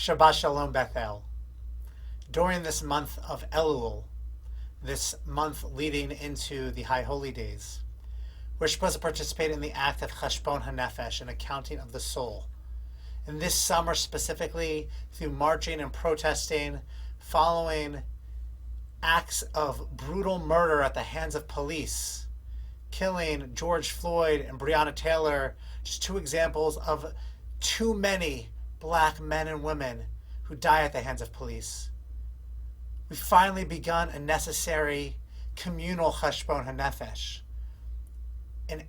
Shabbat Shalom Bethel. During this month of Elul, this month leading into the High Holy Days, we're supposed to participate in the act of Cheshbon HaNefesh, an accounting of the soul. And this summer specifically, through marching and protesting, following acts of brutal murder at the hands of police, killing George Floyd and Breonna Taylor, just two examples of too many black men and women who die at the hands of police. We've finally begun a necessary communal Cheshbon HaNefesh, an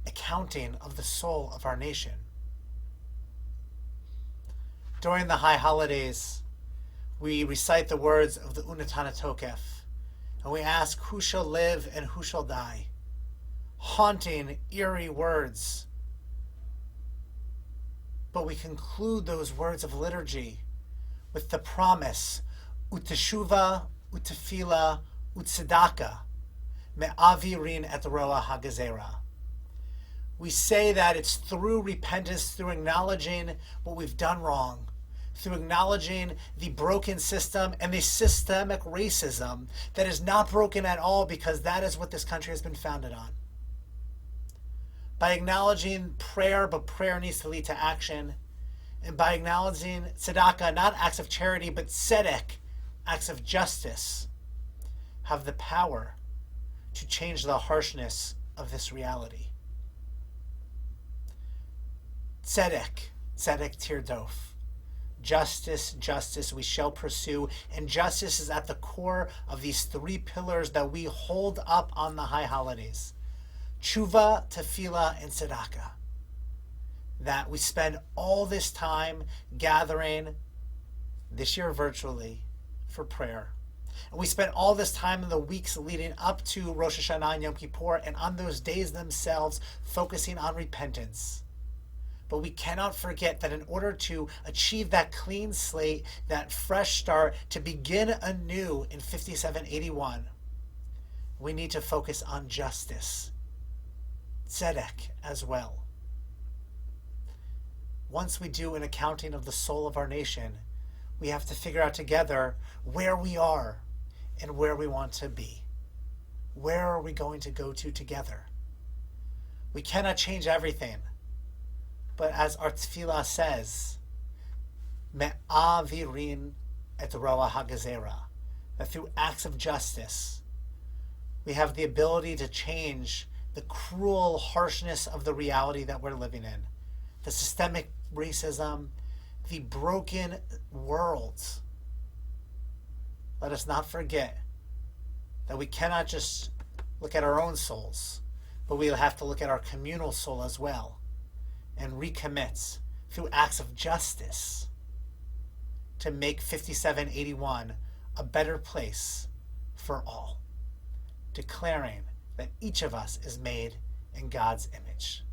accounting of the soul of our nation. During the high holidays, we recite the words of the Unatana Tokef, and we ask who shall live and who shall die. Haunting, eerie words. But we conclude those words of liturgy with the promise, Uteshuva, Utefila, Utsedaka, Me'avirin et roa hagazera. We say that it's through repentance, through acknowledging what we've done wrong, through acknowledging the broken system and the systemic racism that is not broken at all, because that is what this country has been founded on. By acknowledging prayer, but prayer needs to lead to action. And by acknowledging tzedakah, not acts of charity, but tzedek, acts of justice, have the power to change the harshness of this reality. Tzedek, tzedek tirdof. Justice, justice we shall pursue. And justice is at the core of these three pillars that we hold up on the high holidays. Tshuva, tefillah, and tzedakah. That we spend all this time gathering, this year virtually, for prayer. And we spend all this time in the weeks leading up to Rosh Hashanah and Yom Kippur, and on those days themselves, focusing on repentance. But we cannot forget that in order to achieve that clean slate, that fresh start, to begin anew in 5781, we need to focus on justice. Tzedek as well. Once we do an accounting of the soul of our nation, we have to figure out together where we are and where we want to be. Where are we going to go to together? We cannot change everything. But as our tefillah says, Me'avirin et roa hagazera, that through acts of justice, we have the ability to change the cruel harshness of the reality that we're living in, the systemic racism, the broken world. Let us not forget that we cannot just look at our own souls, but we have to look at our communal soul as well, and recommit through acts of justice to make 5781 a better place for all, declaring that each of us is made in God's image.